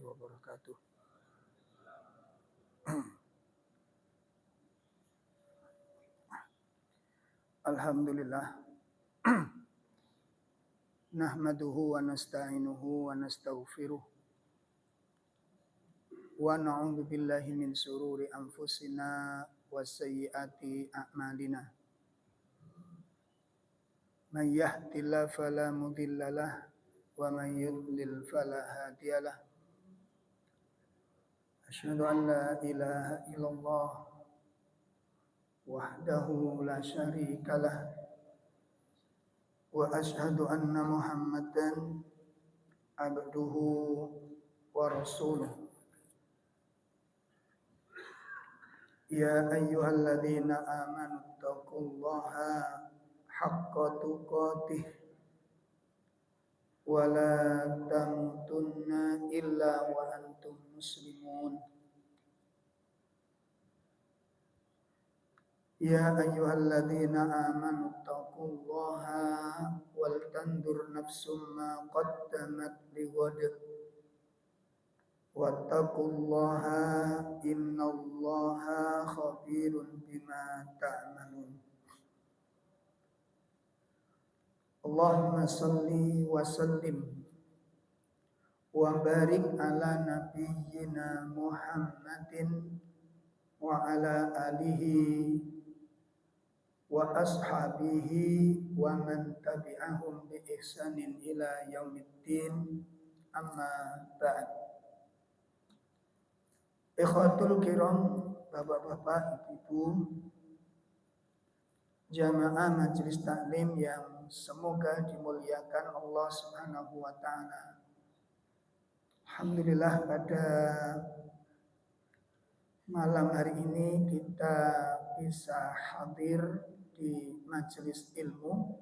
wabarakatuh. Alhamdulillah. Nahmaduhu wa nasta'inuhu wa nastaghfiruh. Wa na'udzu billahi min sururi anfusina wa sayyiati a'malina. May yahdihillahu fala mudhillalah wa may yudlil fala hadiyalah. Asyhadu an la ilaha illallah wahdahu la syarikalah wa asyhadu anna Muhammadan abduhu wa rasuluh. Ya ayyuhalladzina amanu taqullaha haqqa tuqatih wa la tamutunna illa wa antum muslimun. Ya ayyuhalladzina amanu taqullaha wal tandur nafsum ma qaddamat lighad. Wattaqullaha innallaha khabirun bima ta'malun. Allahumma salli wa sallim wa barik ala nabiyyina Muhammadin wa ala alihi wa ashabihi wa man tabi'ahum bi ihsanin ila yaumiddin, amma ba'd. Ikhwatul kiram, bapak-bapak, ibu-ibu, jamaah majelis taklim yang semoga dimuliakan Allah Subhanahu wa taala. Alhamdulillah, pada malam hari ini kita bisa hadir di majelis ilmu,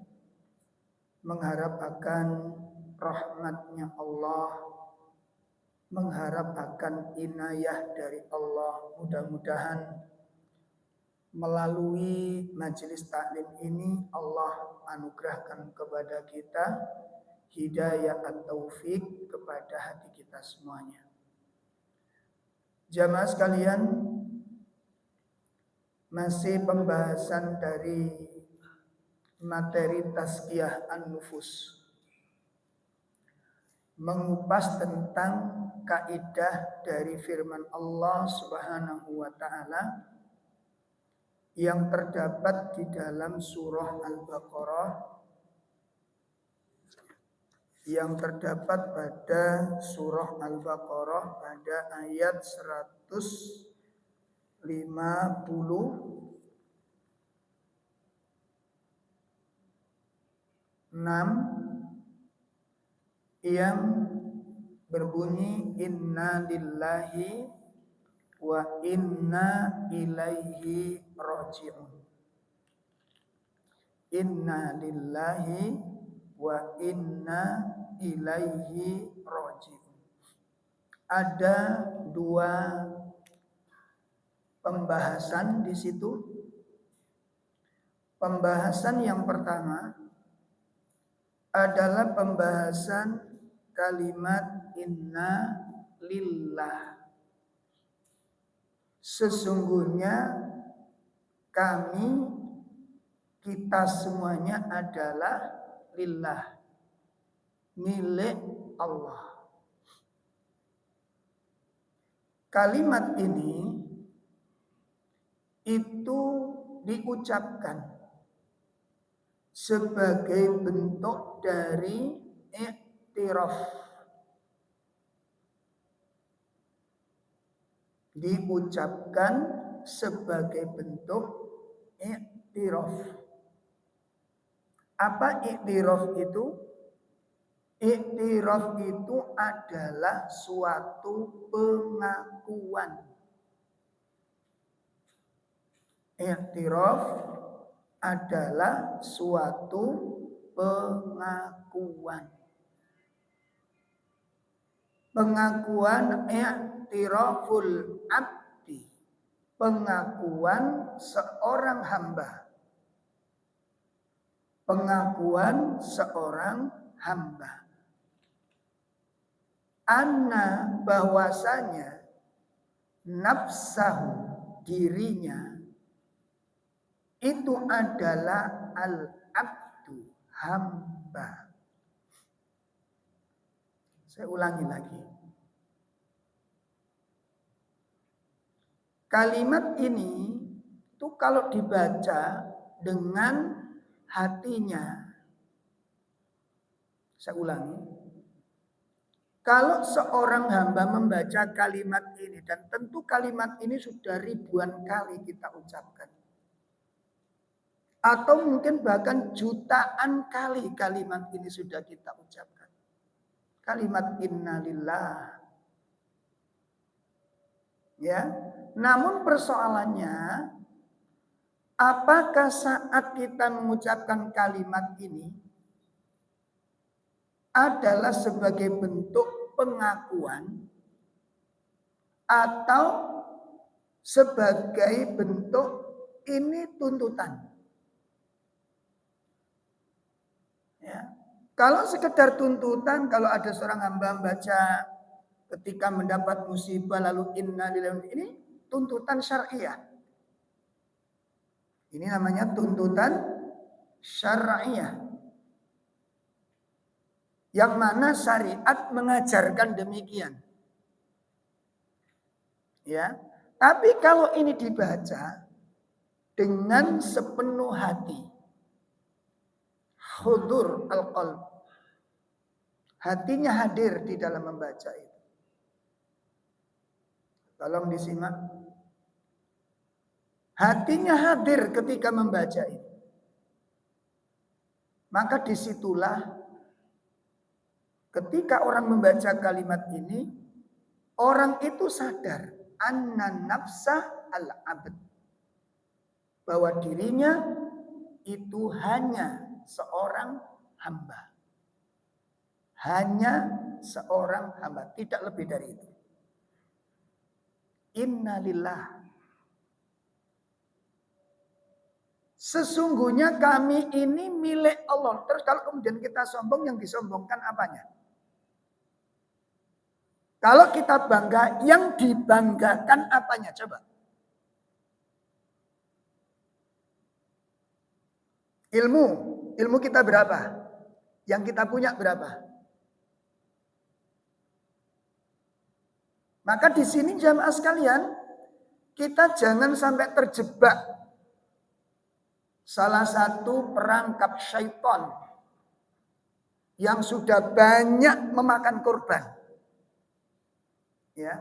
mengharap akan rahmatnya Allah, mengharap akan inayah dari Allah. Mudah-mudahan melalui majelis taklim ini Allah anugerahkan kepada kita hidayah at-taufik kepada hati kita semuanya. Jamaah sekalian, masih pembahasan dari materi tazkiyah an-nufus, mengupas tentang kaidah dari firman Allah Subhanahu wa taala yang terdapat di dalam surah Al-Baqarah, yang terdapat pada surah Al-Baqarah pada ayat 156 yang berbunyi inna lillahi wa inna ilaihi raji'un. Inna lillahi wa inna ilaihi raji'un. Ada dua pembahasan di situ. Pembahasan yang pertama adalah pembahasan kalimat inna lillah. Sesungguhnya kami, kita semuanya adalah lillah, milik Allah. Kalimat ini itu diucapkan sebagai bentuk dari i'tiraf. Diucapkan sebagai bentuk i'tiraf. Apa i'tiraf itu? I'tiraf itu adalah suatu pengakuan. I'tiraf adalah suatu pengakuan. Pengakuan i'tiraful abdi, pengakuan seorang hamba. Pengakuan seorang hamba. anna bahwasanya nafsahu dirinya itu adalah al-abdu hamba. Saya ulangi lagi. Kalimat ini itu kalau dibaca dengan hatinya. Saya ulangi. Kalau seorang hamba membaca kalimat ini, dan tentu kalimat ini sudah ribuan kali kita ucapkan. Atau mungkin bahkan jutaan kali kalimat ini sudah kita ucapkan. Kalimat innalillah. Ya, namun persoalannya, apakah saat kita mengucapkan kalimat ini adalah sebagai bentuk pengakuan atau sebagai bentuk ini tuntutan. Ya. Kalau sekedar tuntutan, kalau ada seorang hamba baca ketika mendapat musibah lalu innalillahi, ini tuntutan syariah. Ini namanya tuntutan syariah. Yang mana syariat mengajarkan demikian. Ya. Tapi kalau ini dibaca dengan sepenuh hati, hudur al-qalb, hatinya hadir di dalam membaca itu. Tolong disimak. Hatinya hadir ketika membaca itu. Maka disitulah ketika orang membaca kalimat ini, orang itu sadar anna nafsah al-abd, bahwa dirinya itu hanya seorang hamba. Hanya seorang hamba, tidak lebih dari itu. Innalillah. Sesungguhnya kami ini milik Allah. Terus kalau kemudian kita sombong, yang disombongkan apanya? Kalau kita bangga, yang dibanggakan apanya? Coba. Ilmu kita berapa? Yang kita punya berapa? Maka di sini jamaah sekalian, kita jangan sampai terjebak salah satu perangkap syaitan yang sudah banyak memakan korban. Ya.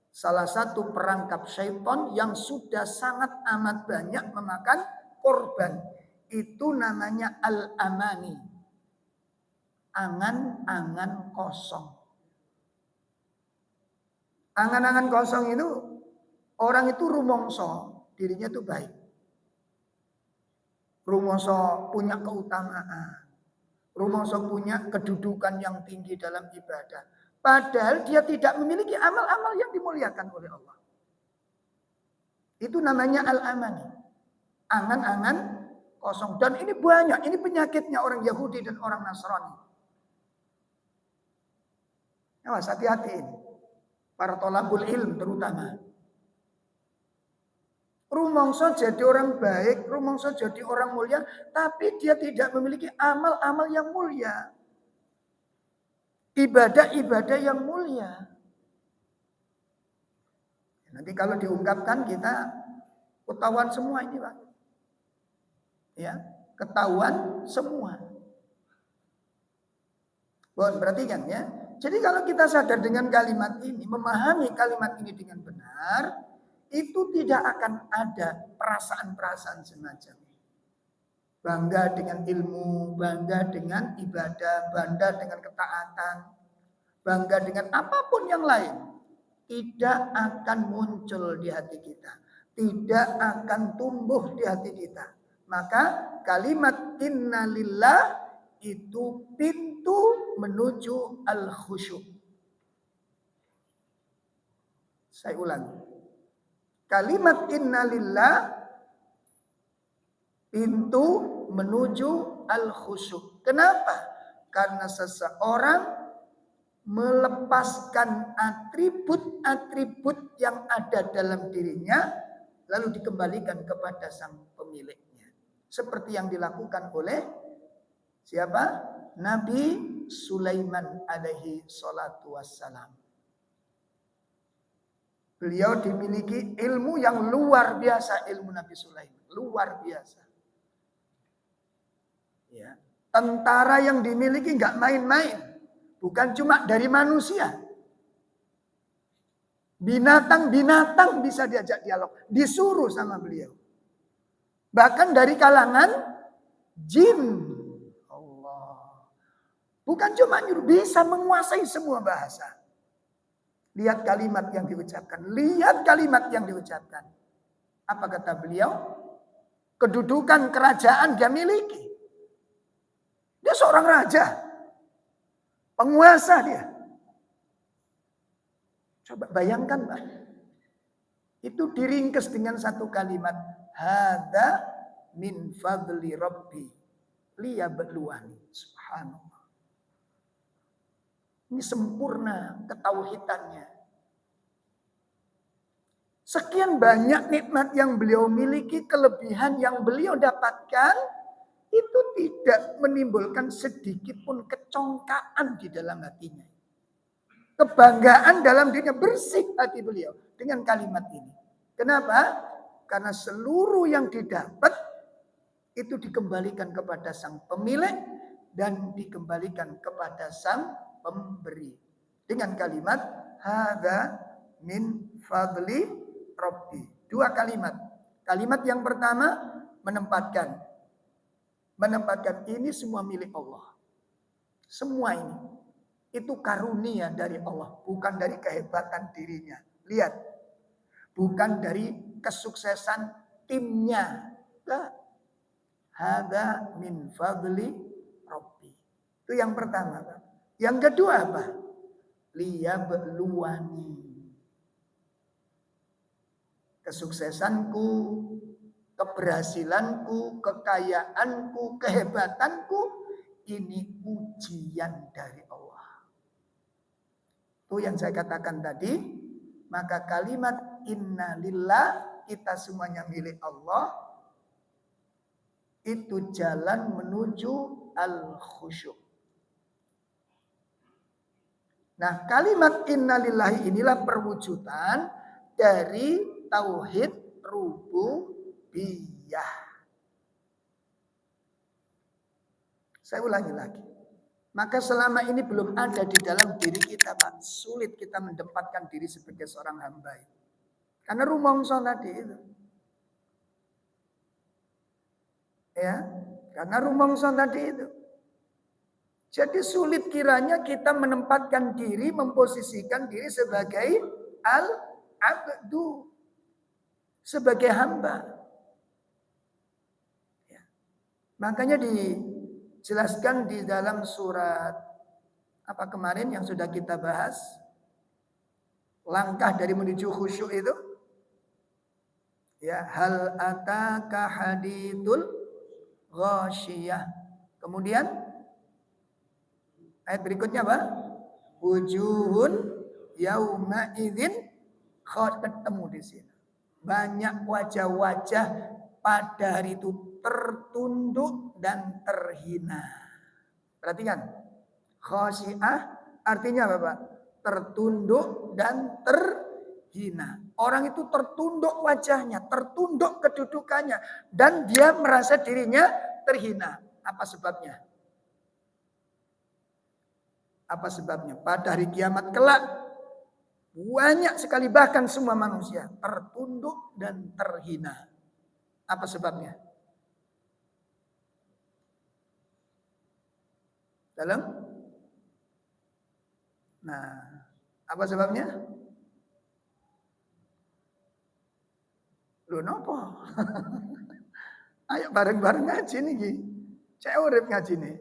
Salah satu perangkap syaitan yang sudah sangat amat banyak memakan korban. Itu namanya al-amani. Angan-angan kosong. Angan-angan kosong itu, orang itu rumongso, dirinya itu baik. Rumongso punya keutamaan. Rumongso punya kedudukan yang tinggi dalam ibadah. Padahal dia tidak memiliki amal-amal yang dimuliakan oleh Allah. Itu namanya al-amani. Angan-angan kosong. Dan ini banyak, ini penyakitnya orang Yahudi dan orang Nasrani. Awas, hati-hati ini. Para thalabul ilm terutama. Rumongso jadi orang baik, rumongso jadi orang mulia, tapi dia tidak memiliki amal-amal yang mulia. Ibadah-ibadah yang mulia. Nanti kalau diungkapkan kita ketahuan semua ini, Pak. Ya, ketahuan semua. Berarti kan ya. Jadi kalau kita sadar dengan kalimat ini, memahami kalimat ini dengan benar, itu tidak akan ada perasaan-perasaan semacam ini. Bangga dengan ilmu, bangga dengan ibadah, bangga dengan ketaatan, bangga dengan apapun yang lain. Tidak akan muncul di hati kita. Tidak akan tumbuh di hati kita. Maka kalimat innalillah itu pintu menuju al-khusyuk. Saya ulangi. Kalimat innalillah pintu menuju al-khusyuk. Kenapa? Karena seseorang melepaskan atribut-atribut yang ada dalam dirinya lalu dikembalikan kepada sang pemiliknya. Seperti yang dilakukan oleh siapa? Nabi Sulaiman alaihi salatu wassalam. Beliau dimiliki ilmu yang luar biasa, ilmu Nabi Sulaiman. Luar biasa. Ya. Tentara yang dimiliki nggak main-main. Bukan cuma dari manusia. Binatang-binatang bisa diajak dialog. Disuruh sama beliau. Bahkan dari kalangan jin. Allah. Bukan cuma nyuruh, bisa menguasai semua bahasa. Lihat kalimat yang diucapkan. Lihat kalimat yang diucapkan. Apa kata beliau? Kedudukan kerajaan dia miliki. Dia seorang raja. Penguasa dia. Coba bayangkan, Pak. Itu diringkes dengan satu kalimat. Hada min fadli rabbi liyabluwani. Subhanallah. Ini sempurna ketauhidannya. Sekian banyak nikmat yang beliau miliki, kelebihan yang beliau dapatkan, itu tidak menimbulkan sedikit pun kecongkaan di dalam hatinya. Kebanggaan dalam dirinya, bersih hati beliau dengan kalimat ini. Kenapa? Karena seluruh yang didapat itu dikembalikan kepada sang pemilik dan dikembalikan kepada sang pemberi. Dengan kalimat hadza min fadli rabbi. Dua kalimat. Kalimat yang pertama menempatkan ini semua milik Allah. Semua ini itu karunia dari Allah, bukan dari kehebatan dirinya. Lihat, bukan dari kesuksesan timnya. Hadza min fadli rabbi. Itu yang pertama, Pak. Yang kedua apa? Liyabluwani. Kesuksesanku, keberhasilanku, kekayaanku, kehebatanku, ini ujian dari Allah. Itu yang saya katakan tadi. Maka kalimat inna lillah, kita semuanya milik Allah, itu jalan menuju al-khusyuk. Nah, kalimat innalillahi inilah perwujudan dari tauhid rububiyah. Saya ulangi lagi. Maka selama ini belum ada di dalam diri kita, Pak, sulit kita menempatkan diri sebagai seorang hamba. Karena rumongso tadi itu. Ya, karena rumongso tadi itu. Jadi sulit kiranya kita menempatkan diri, memposisikan diri sebagai al-abdu. Sebagai hamba. Ya. Makanya dijelaskan di dalam surat apa kemarin yang sudah kita bahas. Langkah dari menuju khusyuk itu. Ya, hal ataka hadithul ghasyiyah. Kemudian ayat berikutnya apa? Wujuhun yauma idzin ketemu di sini. Banyak wajah-wajah pada hari itu tertunduk dan terhina. Perhatikan. Khasyiah artinya apa, Pak? Tertunduk dan terhina. Orang itu tertunduk wajahnya, tertunduk kedudukannya, dan dia merasa dirinya terhina. Apa sebabnya? Apa sebabnya? Pada hari kiamat kelak banyak sekali, bahkan semua manusia tertunduk dan terhina. Apa sebabnya? Dalam? Nah, apa sebabnya? Lu nopo? Ayo bareng-bareng ngaji nih. Saya urip ngaji nih.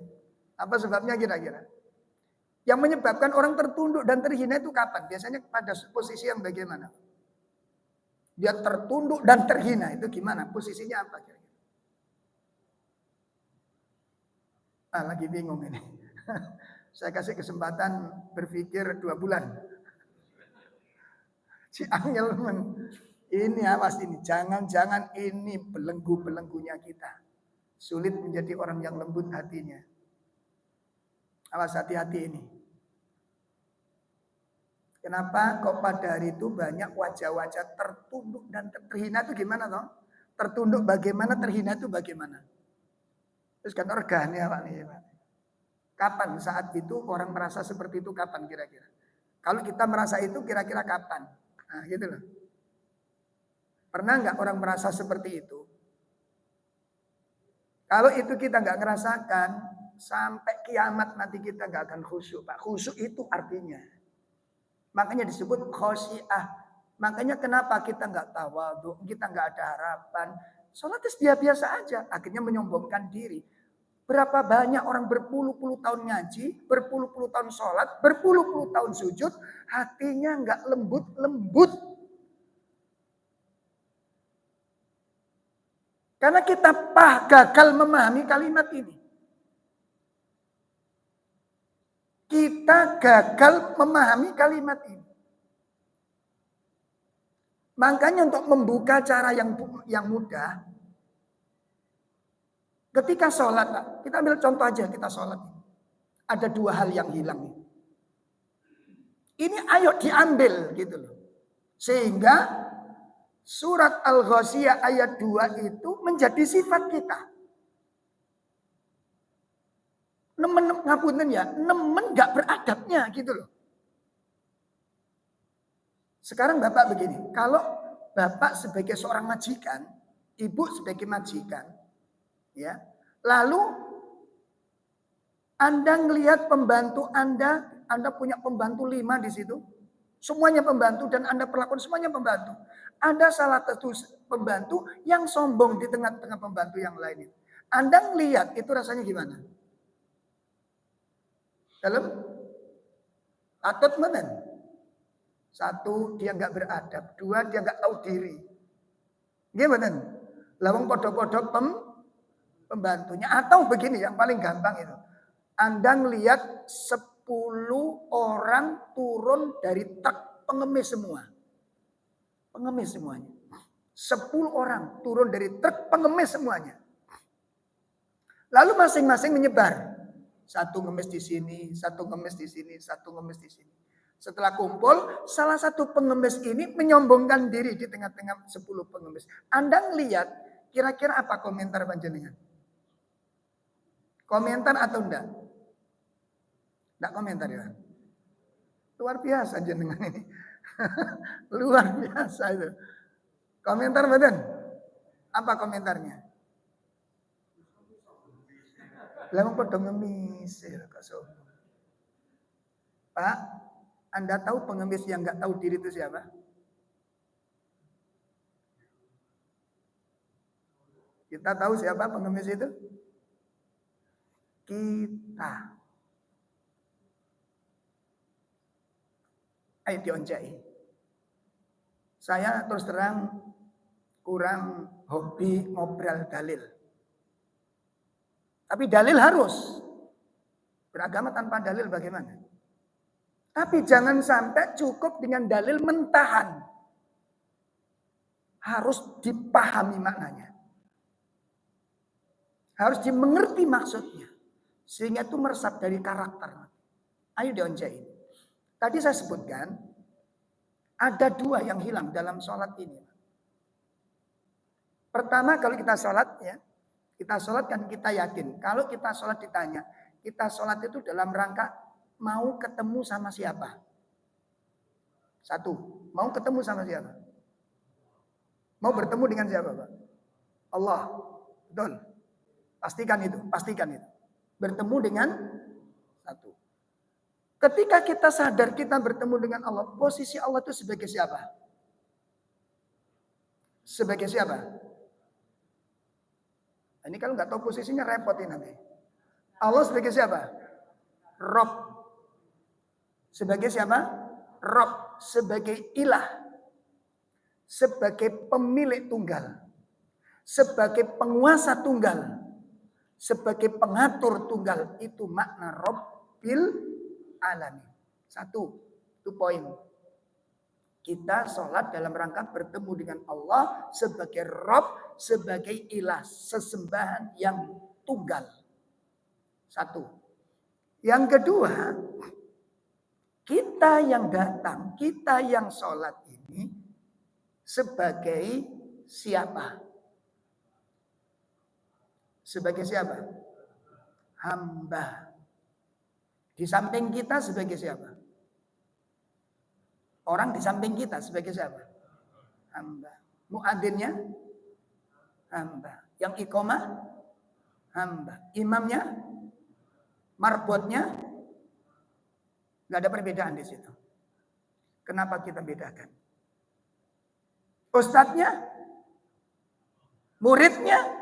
Apa sebabnya kira-kira? Yang menyebabkan orang tertunduk dan terhina itu kapan? Biasanya pada posisi yang bagaimana? Dia tertunduk dan terhina itu gimana? Posisinya apa kira-kira? Lagi bingung ini. Saya kasih kesempatan berpikir 2 bulan. Si Angel ini awas ini, jangan-jangan ini belenggu-belenggunya kita. Sulit menjadi orang yang lembut hatinya. Awas, hati-hati ini. Kenapa kok pada hari itu banyak wajah-wajah tertunduk dan terhina itu gimana toh? Tertunduk bagaimana, terhina itu bagaimana? Terus kan organnya Pak nih Pak. Kapan saat itu orang merasa seperti itu, kapan kira-kira? Kalau kita merasa itu kira-kira kapan? Nah gitu loh. Pernah nggak orang merasa seperti itu? Kalau itu kita nggak ngerasakan, sampai kiamat nanti kita nggak akan khusyuk Pak. Khusyuk itu artinya. Makanya disebut khosyiah. Makanya kenapa kita nggak tawadhu, kita nggak ada harapan. Sholat itu biasa aja, akhirnya menyombongkan diri. Berapa banyak orang berpuluh-puluh tahun ngaji, berpuluh-puluh tahun sholat, berpuluh-puluh tahun sujud, hatinya nggak lembut-lembut. Karena kita gagal memahami kalimat ini. Kita gagal memahami kalimat ini. Makanya untuk membuka cara yang mudah, ketika sholat, kita ambil contoh aja kita sholat. Ada 2 hal yang hilang. Ini ayo diambil gitu loh. Sehingga surat Al-Ghasyiyah ayat 2 itu menjadi sifat kita. Nemen ngapunten ya, nemen gak beradabnya gitu loh. Sekarang Bapak begini, kalau Bapak sebagai seorang majikan, Ibu sebagai majikan, ya, lalu Anda ngelihat pembantu Anda punya pembantu 5 di situ, semuanya pembantu dan Anda perlakukan semuanya pembantu. Ada salah satu pembantu yang sombong di tengah-tengah pembantu yang lain. Anda ngelihat itu rasanya gimana? Dalam atut mana? 1, dia nggak beradab. 2, dia nggak tahu diri. Gimana? Lawang podok-podok pembantunya. Atau begini yang paling gampang itu. Anda ngelihat 10 orang turun dari truk pengemis semua. Pengemis semuanya. 10 orang turun dari truk pengemis semuanya. Lalu masing-masing menyebar. 1 ngemis di sini, 1 ngemis di sini, 1 ngemis di sini. Setelah kumpul, salah satu pengemis ini menyombongkan diri di tengah-tengah 10 pengemis. Anda ngelihat, kira-kira apa komentar panjenengan? Komentar atau enggak? Enggak komentar ya. Luar biasa jenengan ini. Luar biasa itu. Komentar badan? Apa komentarnya? Lemong podong ngemis. Pak, Anda tahu pengemis yang nggak tahu diri itu siapa? Kita tahu siapa pengemis itu? Kita. Ayo dioncai. Saya terus terang kurang hobi ngobrol dalil. Tapi dalil harus. Beragama tanpa dalil bagaimana? Tapi jangan sampai cukup dengan dalil mentahan. Harus dipahami maknanya. Harus dimengerti maksudnya. Sehingga itu meresap dari karakter. Ayo dioncai. Tadi saya sebutkan, ada 2 yang hilang dalam sholat ini. Pertama kalau kita sholat ya, kita sholat kan kita yakin. Kalau kita sholat ditanya, kita sholat itu dalam rangka mau ketemu sama siapa? 1, mau ketemu sama siapa? Mau bertemu dengan siapa Pak? Allah. Betul. Pastikan itu. Bertemu dengan 1. Ketika kita sadar kita bertemu dengan Allah, posisi Allah itu sebagai siapa? Sebagai siapa? Ini kalau nggak tahu posisinya repot ini nanti. Allah sebagai siapa? Rob. Sebagai siapa? Rob. Sebagai ilah. Sebagai pemilik tunggal. Sebagai penguasa tunggal. Sebagai pengatur tunggal. Itu makna Rob. Rabbil alamin. Satu, itu poin. Kita sholat dalam rangka bertemu dengan Allah sebagai Rabb, sebagai ilah, sesembahan yang tunggal. Satu. Yang kedua, kita yang datang, kita yang sholat ini sebagai siapa? Sebagai siapa? Hamba. Di samping kita sebagai siapa? Orang di samping kita sebagai siapa? Hamba. Muadzinnya? Hamba. Yang iqamah? Hamba. Imamnya? Marbotnya? Nggak ada perbedaan di situ. Kenapa kita bedakan? Ustadznya? Muridnya?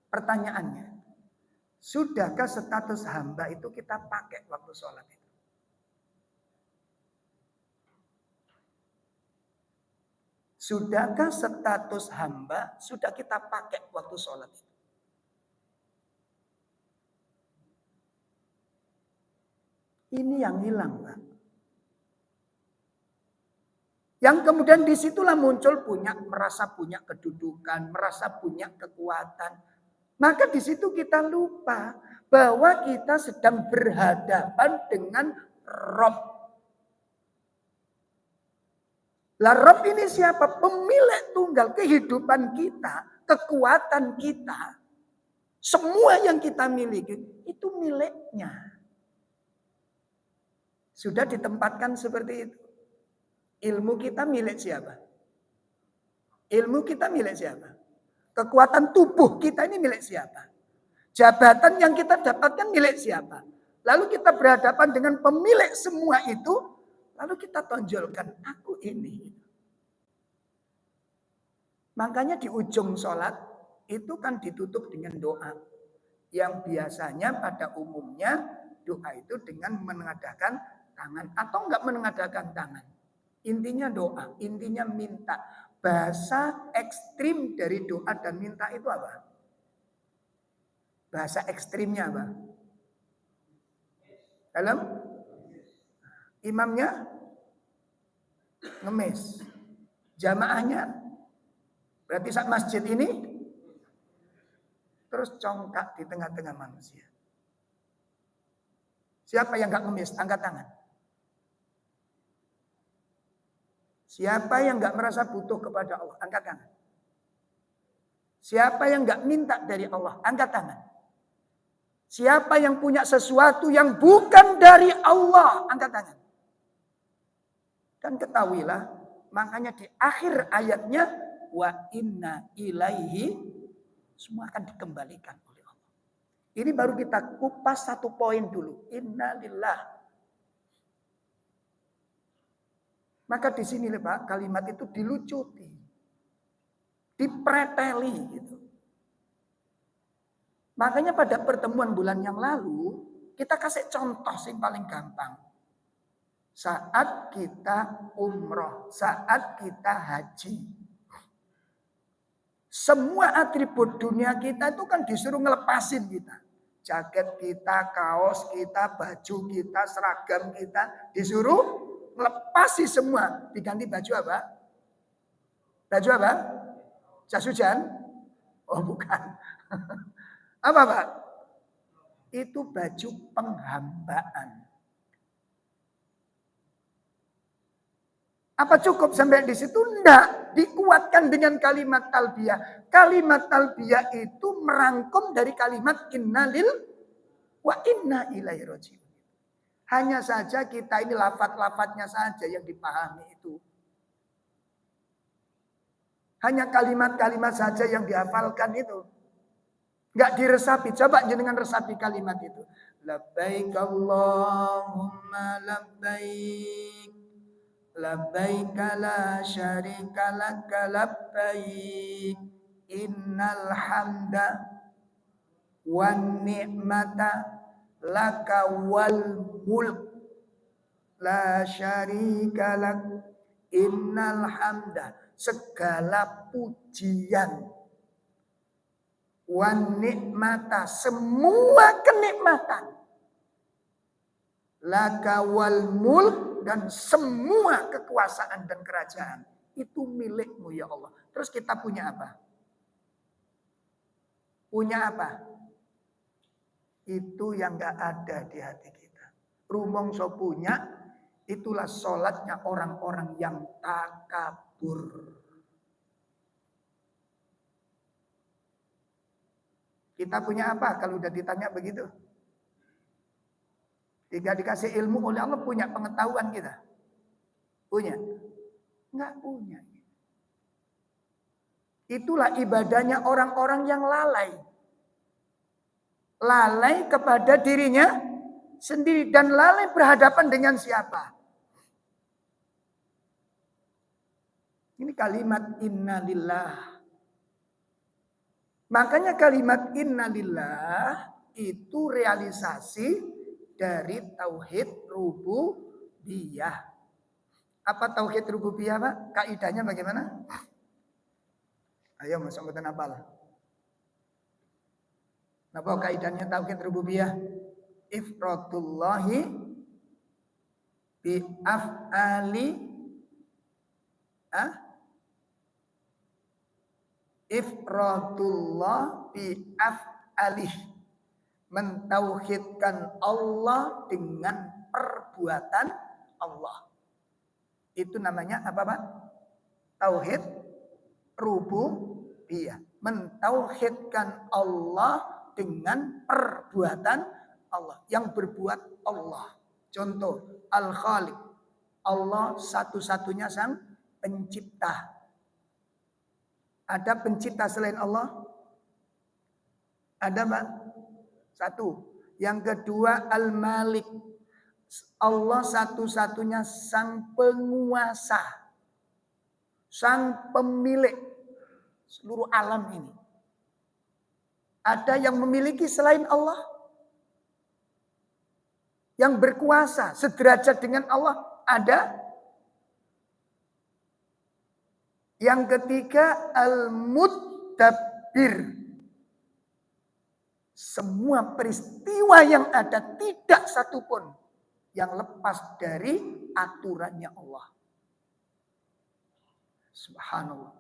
Pertanyaannya, sudahkah status hamba itu kita pakai waktu sholat itu? Sudahkah status hamba sudah kita pakai waktu sholat itu? Ini yang hilang, Pak. Yang kemudian disitulah muncul merasa punya kedudukan, merasa punya kekuatan. Maka di situ kita lupa bahwa kita sedang berhadapan dengan Rabb. Lah Rabb ini siapa? Pemilik tunggal kehidupan kita, kekuatan kita. Semua yang kita miliki itu miliknya. Sudah ditempatkan seperti itu. Ilmu kita milik siapa? Ilmu kita milik siapa? Kekuatan tubuh kita ini milik siapa? Jabatan yang kita dapatkan milik siapa? Lalu kita berhadapan dengan pemilik semua itu, lalu kita tonjolkan, aku ini. Makanya di ujung sholat itu kan ditutup dengan doa. Yang biasanya pada umumnya doa itu dengan menengadahkan tangan atau enggak menengadahkan tangan. Intinya doa, intinya minta. Bahasa ekstrim dari doa dan minta itu apa? Bahasa ekstrimnya apa? Dalam imamnya ngemis. Jamaahnya berarti saat masjid ini terus congkak di tengah-tengah manusia. Siapa yang gak ngemis? Angkat tangan. Siapa yang gak merasa butuh kepada Allah? Angkat tangan. Siapa yang gak minta dari Allah? Angkat tangan. Siapa yang punya sesuatu yang bukan dari Allah? Angkat tangan. Dan ketahuilah, makanya di akhir ayatnya, wa inna ilaihi, semua akan dikembalikan oleh Allah. Ini baru kita kupas satu poin dulu. Inna lillah. Maka di sini Pak, kalimat itu dilucuti. Dipreteli gitu. Makanya pada pertemuan bulan yang lalu, kita kasih contoh yang paling gampang. Saat kita umroh, saat kita haji. Semua atribut dunia kita itu kan disuruh ngelepasin kita. Jaket kita, kaos kita, baju kita, seragam kita. Disuruh melepasi semua. Diganti baju apa? Baju apa? Jas hujan? Oh bukan. Apa Pak? Itu baju penghambaan. Apa cukup sampai di situ? Enggak. Dikuatkan dengan kalimat talbiyah. Kalimat talbiyah itu merangkum dari kalimat innalil wa inna ilaihi raji'un. Hanya saja kita ini lafaz-lafaznya saja yang dipahami itu. Hanya kalimat-kalimat saja yang dihafalkan itu. Enggak diresapi. Coba jenengan resapi kalimat itu. Labbaik Allahumma labbaik. Labbaik la syarika laka labbaik. Innal hamda wan ni'mata laka wal mulk la syarika lak. Innal hamda, segala pujian wan nikmata, semua kenikmatan, laka wal mulk, dan semua kekuasaan dan kerajaan itu milikmu ya Allah. Terus kita punya apa? Punya apa? Itu yang gak ada di hati kita. Rumongso punya, itulah sholatnya orang-orang yang takabur. Kita punya apa kalau udah ditanya begitu? Jika dikasih ilmu oleh Allah, punya pengetahuan kita? Punya? Enggak punya. Itulah ibadahnya orang-orang yang lalai. Lalai kepada dirinya sendiri. Dan lalai berhadapan dengan siapa? Ini kalimat innalillah. Makanya kalimat innalillah itu realisasi dari tauhid rububiyah. Apa tauhid rububiyah, Pak? Kaidahnya bagaimana? Ayo masuk ke apa lah? Apa kaidahnya tauhid rububiyah? Ifratullahi bi af'ali ifratullah bi af'alih, mentauhidkan Allah dengan perbuatan Allah. Itu namanya apa, Pak? Tauhid rububiyah. Mentauhidkan Allah dengan perbuatan Allah. Yang berbuat Allah. Contoh, Al-Khaliq. Allah satu-satunya sang pencipta. Ada pencipta selain Allah? Ada, Pak? Satu. Yang kedua, Al-Malik. Allah satu-satunya sang penguasa. Sang pemilik seluruh alam ini. Ada yang memiliki selain Allah? Yang berkuasa sederajat dengan Allah? Ada? Yang ketiga, Al-Mudabbir. Semua peristiwa yang ada tidak satupun yang lepas dari aturannya Allah. Subhanallah.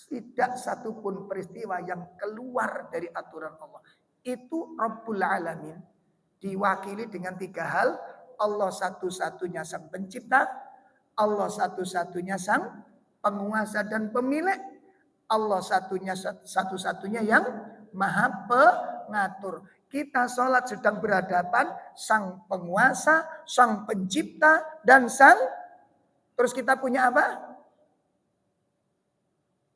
Tidak satupun peristiwa yang keluar dari aturan Allah. Itu Rabbul Alamin. Diwakili dengan tiga hal. Allah satu-satunya sang pencipta. Allah satu-satunya sang penguasa dan pemilik. Allah satu-satunya yang maha pengatur. Kita sholat sedang berhadapan sang penguasa, sang pencipta, dan sang... Terus kita punya apa?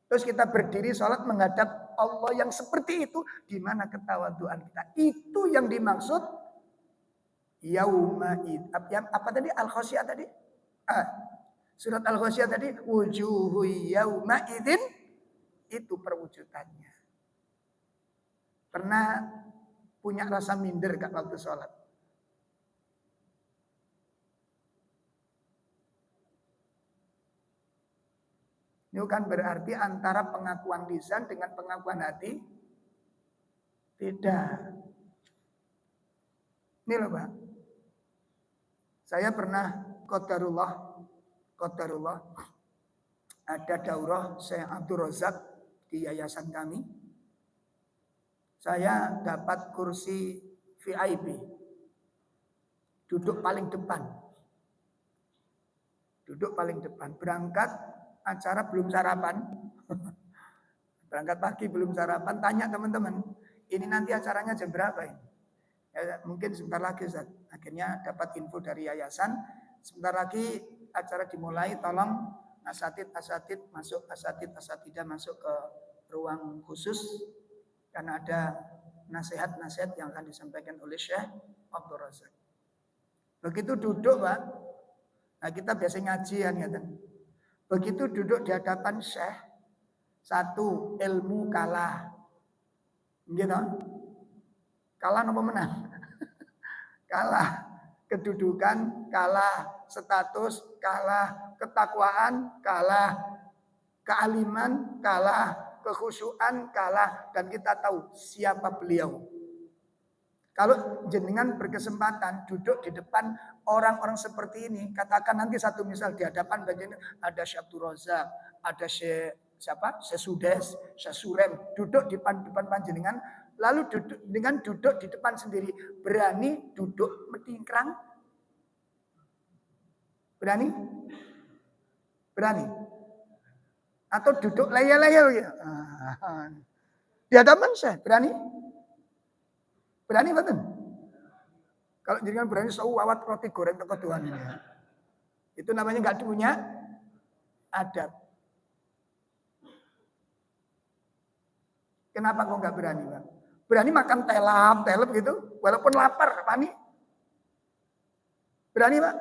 Terus kita berdiri sholat menghadap Allah yang seperti itu. Di mana ketawaduan kita? Itu yang dimaksud yauma'id. Apa tadi? Al-Khosyah tadi? Surat Al-Ghasyiyah tadi, wujuhu yauma'idin, itu perwujudannya. Pernah punya rasa minder gak waktu sholat? Itu kan berarti antara pengakuan lisan dengan pengakuan hati beda. Ini loh, Pak. Saya pernah qadarullah ada daurah Syekh Abdul Razak di yayasan kami. Saya dapat kursi VIP. Duduk paling depan. Berangkat acara belum sarapan. Berangkat pagi belum sarapan. Tanya teman-teman, ini nanti acaranya jam berapa ini? Ya, mungkin sebentar lagi, Ustaz. Akhirnya dapat info dari yayasan. Sebentar lagi acara dimulai, tolong asatid masuk, asatidah masuk ke ruang khusus karena ada nasihat-nasihat yang akan disampaikan oleh Syekh Abdul Razak. Begitu duduk, Pak, nah kita biasa ngajian ya kan. Begitu duduk di hadapan Syekh, satu ilmu kalah, gitu. Kalah apa menang? Kalah. Kedudukan kalah, status kalah, ketakwaan kalah, kealiman kalah, kekhusyuan kalah, dan kita tahu siapa beliau. Kalau jenengan berkesempatan duduk di depan orang-orang seperti ini, katakan nanti satu misal di hadapan bagian ada Syekh Abdul Razak, ada Syekh siapa? Syekh Sudes, Syekh Surem, duduk di depan panjenengan, lalu duduk di depan sendiri, berani duduk metingkrang? Berani? Berani? Atau duduk layal-layal ya? Di hadapan saya, berani? Berani betul? Kalau jenengan berani sawat roti goreng teko Tuhan ini. Itu namanya nggak punya adab. Kenapa kok nggak berani, Bang? Berani makan telap gitu, walaupun lapar, panik. Berani, Pak?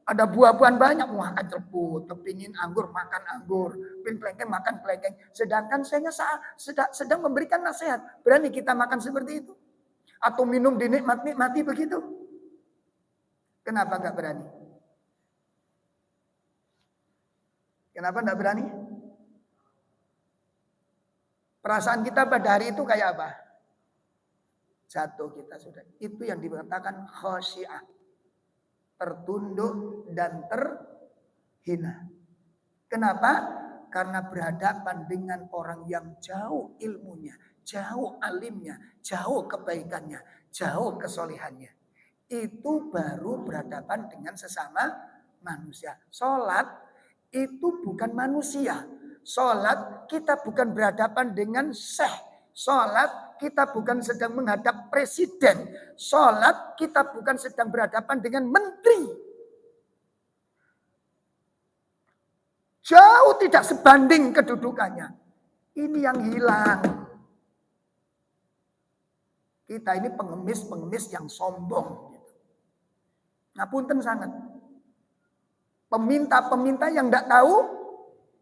Ada buah-buahan banyak, makan ceput, kepingin anggur, makan anggur, pin plengkeng, makan plengkeng. Sedangkan saya sedang memberikan nasihat. Berani kita makan seperti itu? Atau minum dinikmati begitu? Kenapa nggak berani? Kenapa nggak berani? Perasaan kita pada hari itu kayak apa? Jatuh kita sudah. Itu yang dikatakan khosyi'ah. Tertunduk dan terhina. Kenapa? Karena berhadapan dengan orang yang jauh ilmunya, jauh alimnya, jauh kebaikannya, jauh kesolehannya. Itu baru berhadapan dengan sesama manusia. Sholat itu bukan manusia. Sholat kita bukan berhadapan dengan syekh. Sholat kita bukan sedang menghadap presiden. Sholat kita bukan sedang berhadapan dengan menteri. Jauh tidak sebanding kedudukannya. Ini yang hilang. Kita ini pengemis yang sombong. Ngapunten sangat. Peminta yang tidak tahu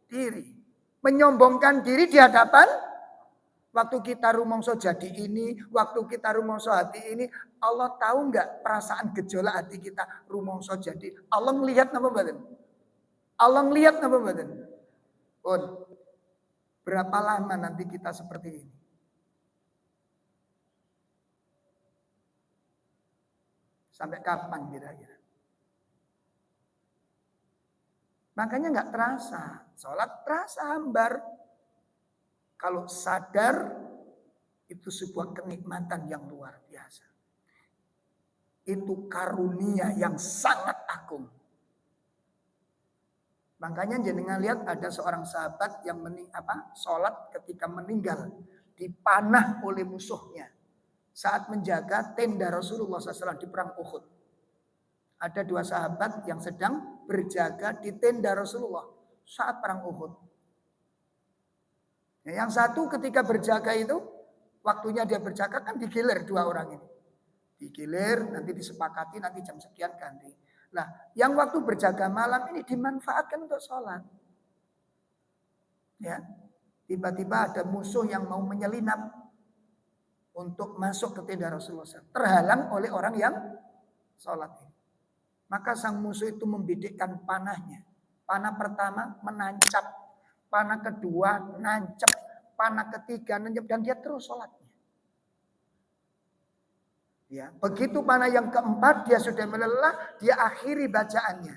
diri. Menyombongkan diri di hadapan. Waktu kita rumongso jadi ini. Waktu kita rumongso hati ini. Allah tahu nggak perasaan gejolak hati kita rumongso jadi. Allah melihat apa badan? Allah melihat apa badan? Pun. Berapa lama nanti kita seperti ini? Sampai kapan kira-kira? Makanya nggak terasa. Sholat terasa hambar. Kalau sadar, itu sebuah kenikmatan yang luar biasa. Itu karunia yang sangat agung. Makanya jenengan lihat ada seorang sahabat yang sholat ketika meninggal. Dipanah oleh musuhnya. Saat menjaga tenda Rasulullah SAW di perang Uhud. Ada dua sahabat yang sedang berjaga di tenda Rasulullah saat perang Uhud. Nah, yang satu ketika berjaga itu, waktunya dia berjaga kan digilir dua orang ini. Digilir, nanti disepakati, nanti jam sekian ganti. Nah, yang waktu berjaga malam ini dimanfaatkan untuk sholat. Ya, tiba-tiba ada musuh yang mau menyelinap untuk masuk ke tenda Rasulullah SAW. Terhalang oleh orang yang sholat ini. Maka sang musuh itu membidikkan panahnya. Panah pertama menancap. Panah kedua nancap. Panah ketiga nancap. Dan dia terus sholatnya. Ya, begitu panah yang keempat dia sudah melelah. Dia akhiri bacaannya.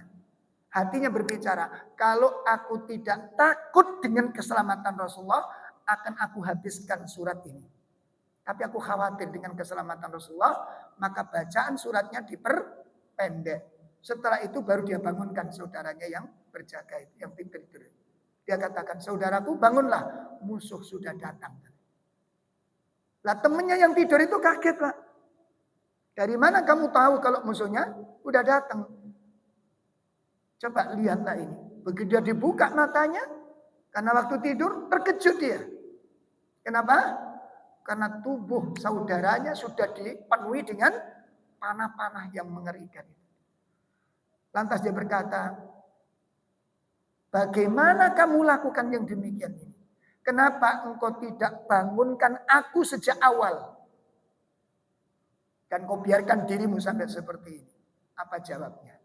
Hatinya berbicara. Kalau aku tidak takut dengan keselamatan Rasulullah. Akan aku habiskan surat ini. Tapi aku khawatir dengan keselamatan Rasulullah. Maka bacaan suratnya diperpendek. Setelah itu baru dia bangunkan saudaranya yang berjaga itu, yang tidur. Dia katakan, saudaraku bangunlah, musuh sudah datang. Lah temennya yang tidur itu kaget, Pak. Dari mana kamu tahu kalau musuhnya udah datang? Coba lihatlah ini. Begitu dia dibuka matanya, karena waktu tidur terkejut dia. Kenapa? Karena tubuh saudaranya sudah dipenuhi dengan panah-panah yang mengerikan. Lantas dia berkata, bagaimana kamu lakukan yang demikian ini? Kenapa engkau tidak bangunkan aku sejak awal? Dan kau biarkan dirimu sampai seperti ini. Apa jawabnya?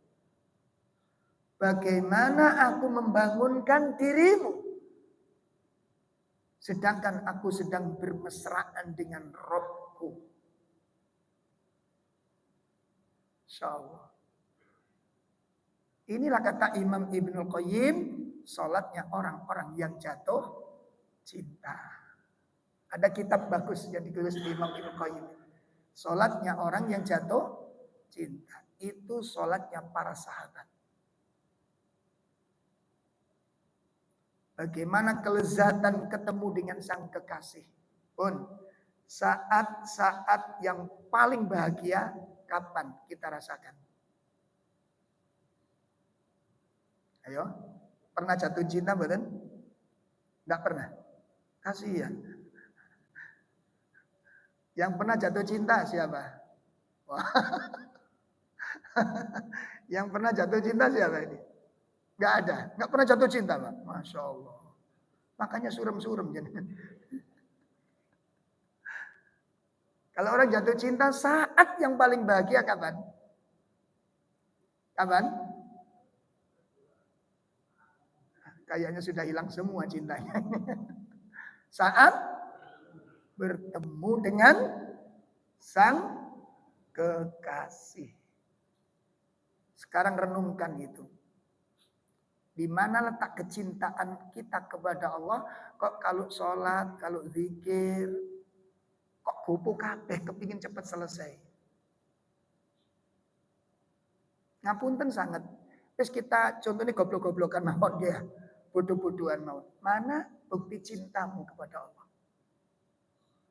Bagaimana aku membangunkan dirimu? sedangkan aku sedang bermesraan dengan Robku. Insyaallah. Inilah kata Imam Ibnul Qayyim, salatnya orang-orang yang jatuh cinta. Ada kitab bagus yang ditulis Imam Ibnul Qayyim. Salatnya orang yang jatuh cinta. Itu salatnya para sahabat. Bagaimana kelezatan ketemu dengan sang kekasih. Pun saat-saat yang paling bahagia kapan kita rasakan? Ayo, pernah jatuh cinta betul? Enggak pernah. Kasihan. Yang pernah jatuh cinta siapa? Wah. Yang pernah jatuh cinta siapa ini? Enggak ada. Enggak pernah jatuh cinta, Pak. Masya Allah. Makanya surem-surem. Kalau orang jatuh cinta saat yang paling bahagia kapan? Kapan? Kayaknya sudah hilang semua cintanya. Saat bertemu dengan sang kekasih. Sekarang renungkan itu. Di mana letak kecintaan kita kepada Allah? Kok kalau sholat, kalau zikir, kok gopo kabeh kepingin cepat selesai. Ngapunten sangat. Terus kita contohnya goblok-goblokan mawon dia. Bodoh-bodohan mawon. Mana bukti cintamu kepada Allah?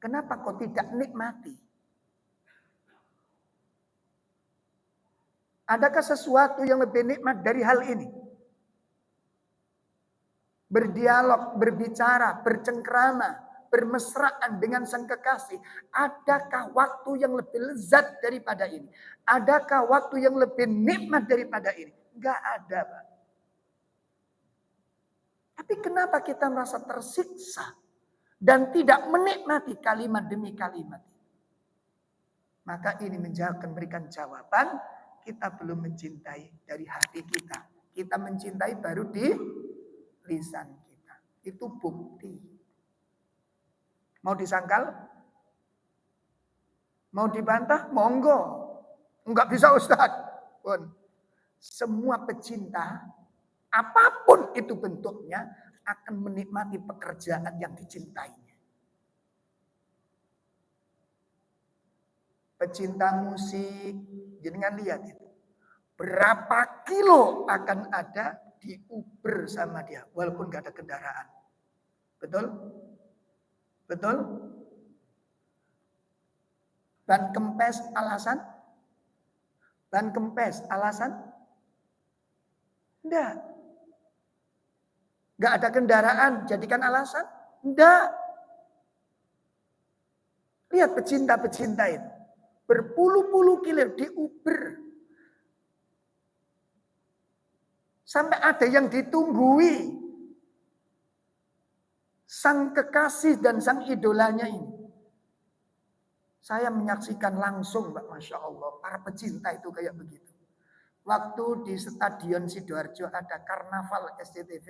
Kenapa kau tidak nikmati? Adakah sesuatu yang lebih nikmat dari hal ini? Berdialog, berbicara, bercengkrama, bermesraan dengan sang kekasih. Adakah waktu yang lebih lezat daripada ini? Adakah waktu yang lebih nikmat daripada ini? Enggak ada, Pak. Tapi kenapa kita merasa tersiksa dan tidak menikmati kalimat demi kalimat? Maka ini akan memberikan jawaban, kita belum mencintai dari hati kita. Kita mencintai baru di lisan kita. Itu bukti. Mau disangkal? Mau dibantah? Monggo. Enggak bisa Ustaz. Pun. Semua pecinta, apapun itu bentuknya, akan menikmati pekerjaan yang dicintainya. Pecinta musik, jangan lihat itu. Berapa kilo akan ada di Uber sama dia, walaupun gak ada kendaraan. Betul? Betul? Ban kempes alasan? Ban kempes alasan? Enggak. Enggak ada kendaraan, jadikan alasan? Enggak. Lihat pecinta-pecinta itu. Berpuluh-puluh kilo di Uber. Sampai ada yang ditunggui. Sang kekasih dan sang idolanya ini. Saya menyaksikan langsung, Mbak, Masya Allah. Para pecinta itu kayak begitu. Waktu di Stadion Sidoarjo ada karnaval SCTV.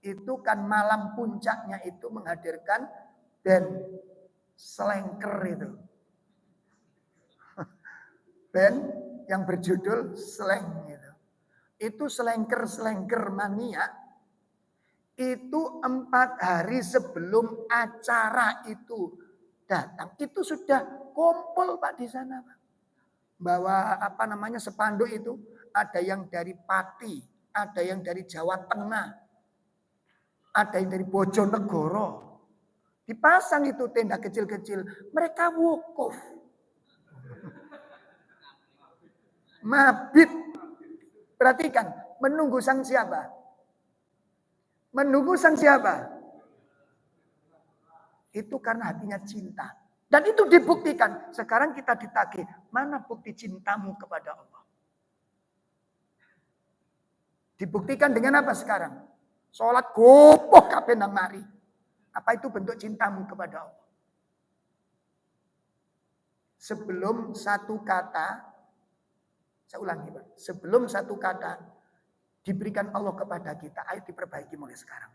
Itu kan malam puncaknya itu menghadirkan band Slanker itu. Band yang berjudul Slang gitu. Itu Slanker mania. Itu 4 hari sebelum acara itu datang. Itu sudah kumpul Pak di sana Pak. Bawa spanduk itu. Ada yang dari Pati. Ada yang dari Jawa Tengah. Ada yang dari Bojonegoro. Dipasang itu tenda kecil-kecil. Mereka wukuf. Mabit. Perhatikan. Menunggu sang siapa? Menunggu sang siapa? Itu karena hatinya cinta. Dan itu dibuktikan. Sekarang kita ditagih. Mana bukti cintamu kepada Allah? Dibuktikan dengan apa sekarang? Sholat gopoh kabeh nang mari. Apa itu bentuk cintamu kepada Allah? Sebelum satu kata, saya ulangi Pak. Sebelum satu kata diberikan Allah kepada kita, ayo diperbaiki mulai sekarang.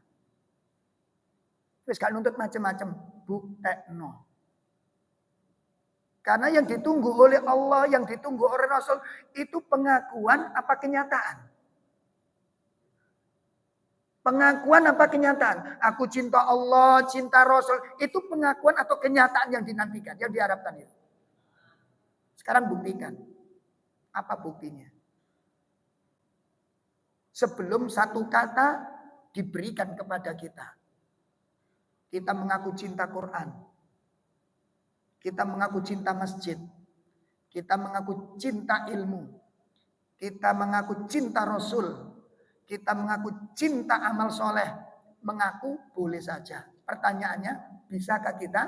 Wis gak nuntut macam-macam, buktekno. Karena yang ditunggu oleh Allah, yang ditunggu oleh Rasul itu pengakuan apa kenyataan? Pengakuan apa kenyataan? Aku cinta Allah, cinta Rasul. Itu pengakuan atau kenyataan yang dinantikan, yang diharapkan itu. Sekarang buktikan. Apa buktinya? Sebelum satu kata diberikan kepada kita. Kita mengaku cinta Quran. Kita mengaku cinta masjid. Kita mengaku cinta ilmu. Kita mengaku cinta Rasul. Kita mengaku cinta amal soleh. Mengaku boleh saja. Pertanyaannya, bisakah kita?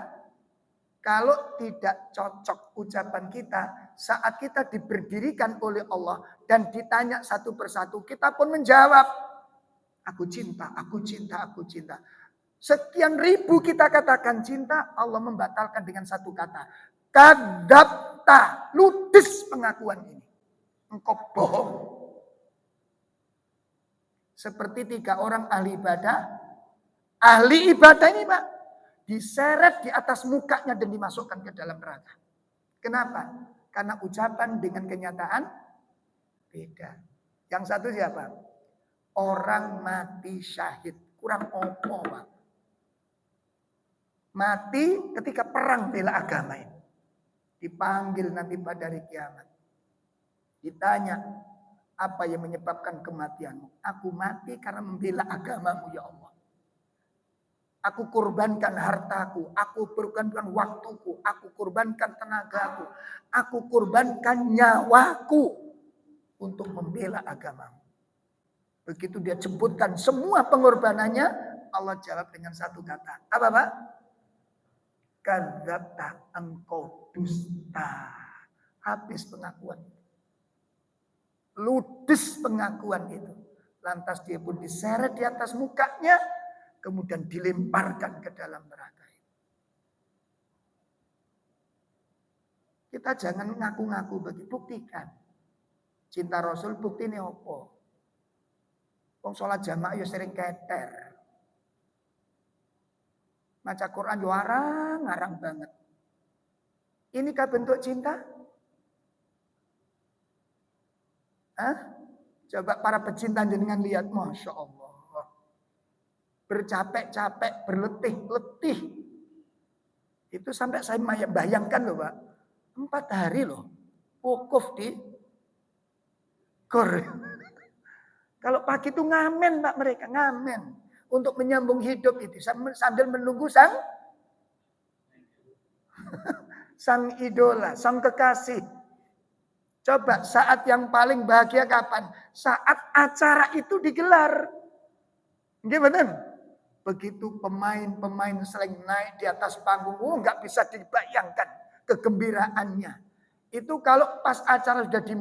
Kalau tidak cocok ucapan kita, saat kita diberdirikan oleh Allah dan ditanya satu persatu, kita pun menjawab, aku cinta, aku cinta, aku cinta. Sekian ribu kita katakan cinta, Allah membatalkan dengan satu kata. Kadzabta, ludes pengakuan ini. Engkau bohong. Seperti 3 orang ahli ibadah. Ahli ibadah ini Pak, diseret di atas mukanya dan dimasukkan ke dalam neraka. Kenapa? Karena ucapan dengan kenyataan beda. Yang satu siapa? Orang mati syahid. Kurang opo Pak. Mati ketika perang bela agama ini. Dipanggil nanti pada hari kiamat. Ditanya, apa yang menyebabkan kematianmu? Aku mati karena membela agamamu ya Allah. Aku kurbankan hartaku, aku kurbankan waktuku, aku kurbankan tenagaku, aku kurbankan nyawaku untuk membela agamamu. Begitu dia sebutkan semua pengorbanannya, Allah jawab dengan satu kata. Apa Pak? Kadzabta, engkau dusta. Habis pengakuan. Ludes pengakuan itu. Lantas dia pun diseret di atas mukanya. Kemudian dilemparkan ke dalam neraka. Kita jangan ngaku-ngaku bagi buktikan. Cinta Rasul bukti ini apa? Wong sholat jamaah ya sering keter. Maca Quran yo arang banget. Inikah bentuk cinta? Hah? Coba para pecinta jenengan lihat, Masya Allah. Bercapek-capek, berletih-letih. Itu sampai saya bayangkan loh Pak. 4 hari loh. Wukuf di Gor. Kalau pagi itu ngamen Pak mereka, ngamen. Untuk menyambung hidup itu. Sambil menunggu sang idola, sang kekasih. Coba saat yang paling bahagia kapan? Saat acara itu digelar. Gimana? Begitu pemain-pemain selain naik di atas panggung, nggak bisa dibayangkan kegembiraannya. Itu kalau pas acara sudah dimulai.